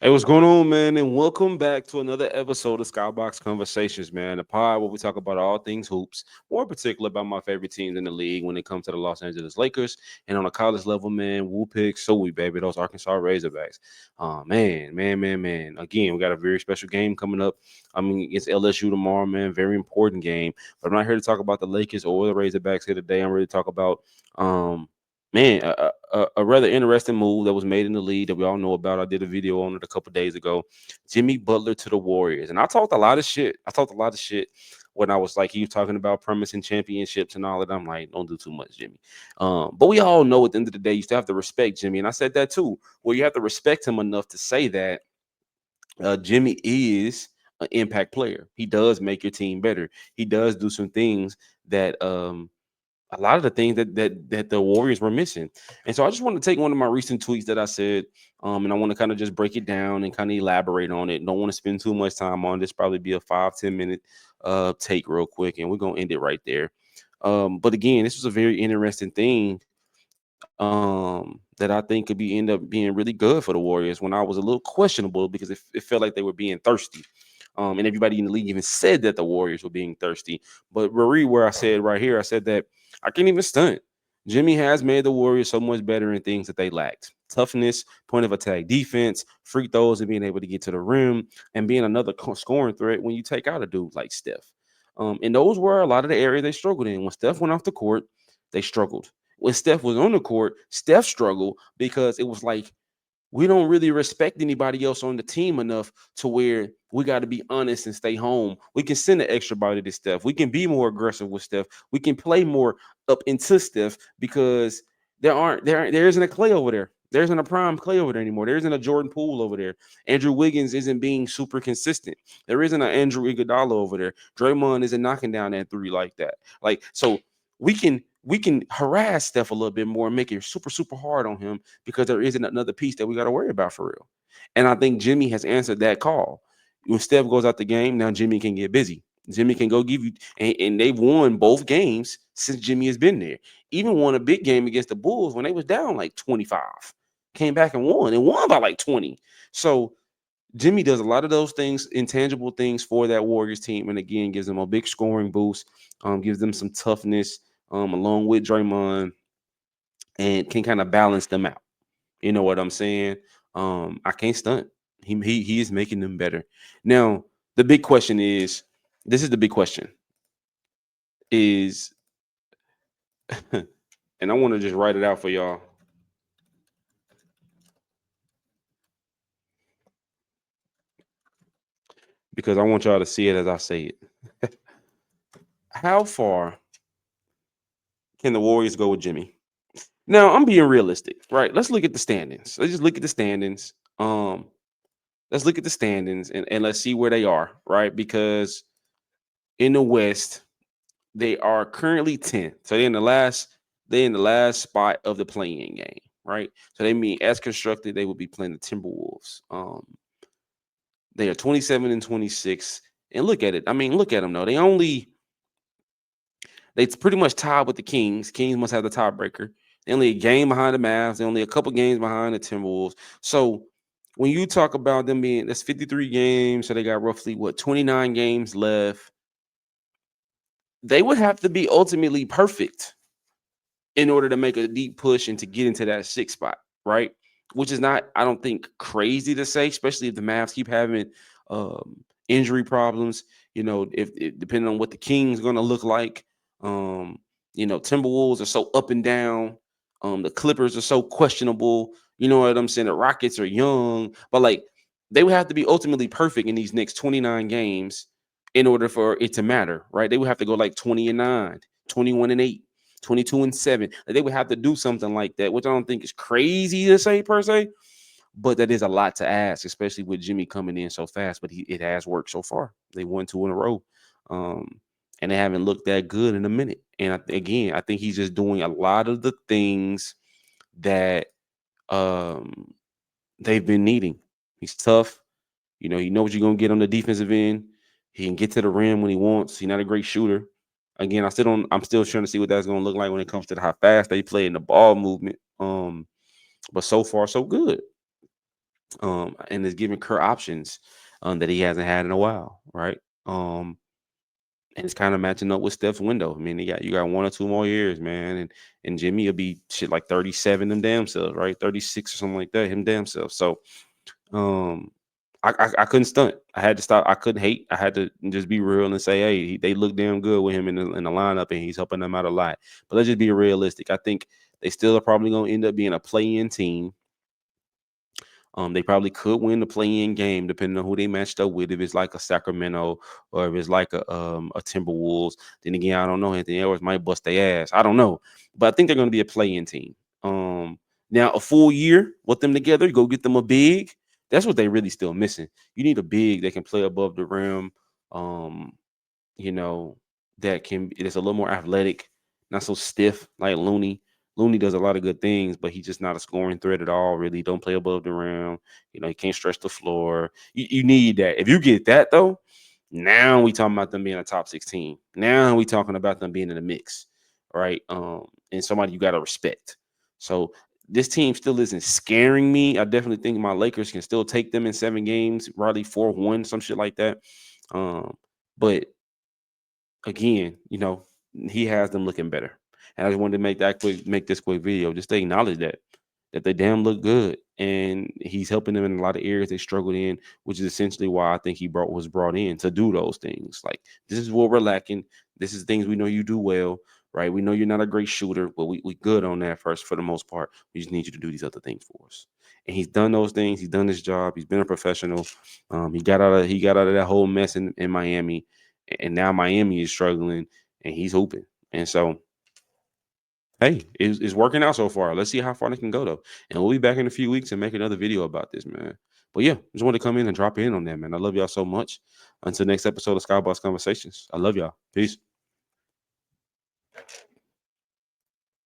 Hey, what's going on, man? And welcome back to another episode of Skybox Conversations, man. The pod where we talk about all things hoops, more in particular about my favorite teams in the league when it comes to the Los Angeles Lakers. And on a college level, man, Woo Pig, so we, baby, those Arkansas Razorbacks. Man. Again, we got a very special game coming up. I mean, it's LSU tomorrow, man. Very important game. But I'm not here to talk about the Lakers or the Razorbacks here today. I'm ready to talk about um a rather interesting move that was made in the league that we all know about. I did a video on it a couple days ago. Jimmy Butler to the Warriors, and I talked a lot of shit. I talked a lot of shit when I was like, he was talking about promising championships and all that. I'm like, don't do too much, Jimmy. But we all know at the end of the day, you still have to respect Jimmy, and I said that too. Well, you have to respect him enough to say that Jimmy is an impact player. He does make your team better. He does do some things that a lot of the things that the Warriors were missing. And so I just want to take one of my recent tweets that I said, and I want to kind of just break it down and kind of elaborate on it. Don't want to spend too much time on this. Probably be a 5-10 minute take real quick, and we're gonna end it right there. But again, this was a very interesting thing that I think could be end up being really good for the Warriors when I was a little questionable because it felt like they were being thirsty. And everybody in the league even said that the Warriors were being thirsty. But Marie, where I said right here, I said that I can't even stunt. Jimmy has made the Warriors so much better in things that they lacked: toughness, point of attack defense, free throws, and being able to get to the rim, and being another scoring threat when you take out a dude like Steph. And those were a lot of the areas they struggled in. When Steph went off the court, they struggled. When Steph was on the court, Steph struggled because it was like we don't really respect anybody else on the team enough to where we got to be honest and stay home. We can send an extra body to Steph. We can be more aggressive with Steph. We can play more up into Steph because there isn't a Clay over there. There isn't a prime Clay over there anymore. There isn't a Jordan Poole over there. Andrew Wiggins isn't being super consistent. There isn't an Andrew Iguodala over there. Draymond isn't knocking down that three like that. Like so, we can harass Steph a little bit more and make it super hard on him because there isn't another piece that we got to worry about for real. And I think Jimmy has answered that call. When Steph goes out the game, now Jimmy can get busy. Jimmy can go give you, and they've won both games since Jimmy has been there. Even won a big game against the Bulls when they was down like 25. Came back and won by like 20. So Jimmy does a lot of those things, intangible things for that Warriors team, and again gives them a big scoring boost, gives them some toughness, along with Draymond, and can kind of balance them out. You know what I'm saying? I can't stunt. He is making them better. Now, the big question is, this is the big question is, and I want to just write it out for y'all because I want y'all to see it as I say it. How far can the Warriors go with Jimmy? Now, I'm being realistic, right? Let's look at the standings. Let's just look at the standings. Let's look at the standings and let's see where they are, right? Because in the West, they are currently 10th. So they're in the last spot of the playing game, right? So they mean as constructed, they will be playing the Timberwolves. They are 27 and 26. And look at it. I mean, look at them though. They pretty much tied with the Kings. Kings must have the tiebreaker. They're only a game behind the Mavs. They're only a couple games behind the Timberwolves. So when you talk about them being, that's 53 games, so they got roughly what, 29 games left. They would have to be ultimately perfect in order to make a deep push and to get into that sixth spot, right? Which is not, I don't think, crazy to say, especially if the Mavs keep having injury problems. If depending on what the Kings going to look like. Um, Timberwolves are so up and down. The Clippers are so questionable. You know what I'm saying? The Rockets are young, but like they would have to be ultimately perfect in these next 29 games in order for it to matter, right? They would have to go like 20 and 9, 21 and 8, 22 and 7. Like they would have to do something like that, which I don't think is crazy to say per se, but that is a lot to ask, especially with Jimmy coming in so fast. But it has worked so far. They won two in a row, and they haven't looked that good in a minute. And again, I think he's just doing a lot of the things that um, they've been needing. He's tough. He knows what you're gonna get on the defensive end. He can get to the rim when he wants. He's not a great shooter. Again, I'm still trying to see what that's gonna look like when it comes to how fast they play in the ball movement. But so far so good. and is giving Kerr options that he hasn't had in a while, right? And it's kind of matching up with Steph's window. I mean, you got 1 or 2 more years, man, and Jimmy will be shit like 37 them damn selves, right? 36 or something like that, him damn self. So um, I couldn't stunt. I had to stop. I couldn't hate. I had to just be real and say, hey, they look damn good with him in the lineup, and he's helping them out a lot. But let's just be realistic. I think they still are probably going to end up being a play-in team. They probably could win the play-in game depending on who they matched up with. If it's like a Sacramento or if it's like a Timberwolves, then again, I don't know. Anthony Edwards might bust their ass. I don't know, but I think they're going to be a play-in team. Now a full year with them together, go get them a big. That's what they really still missing. You need a big that can play above the rim. Um, you know, that can it's a little more athletic, not so stiff like Looney. Looney does a lot of good things, but he's just not a scoring threat at all. Really, don't play above the rim. He can't stretch the floor. You need that. If you get that though, now we talking about them being a top 16. Now we talking about them being in the mix, right? And somebody you gotta respect. So this team still isn't scaring me. I definitely think my Lakers can still take them in 7 games, probably 4-1, some shit like that. But again, he has them looking better. And I just wanted to make this quick video just to acknowledge that they damn look good, and he's helping them in a lot of areas they struggled in, which is essentially why I think he was brought in to do those things. Like, this is what we're lacking. This is things we know you do well, right? We know you're not a great shooter, but we good on that first for the most part. We just need you to do these other things for us. And he's done those things. He's done his job. He's been a professional. He got out of that whole mess in Miami, and now Miami is struggling, and he's hooping. And so, hey, it's working out so far. Let's see how far they can go though. And we'll be back in a few weeks and make another video about this, man. But yeah, just wanted to come in and drop in on that, man. I love y'all so much. Until next episode of Skybox Conversations. I love y'all. Peace.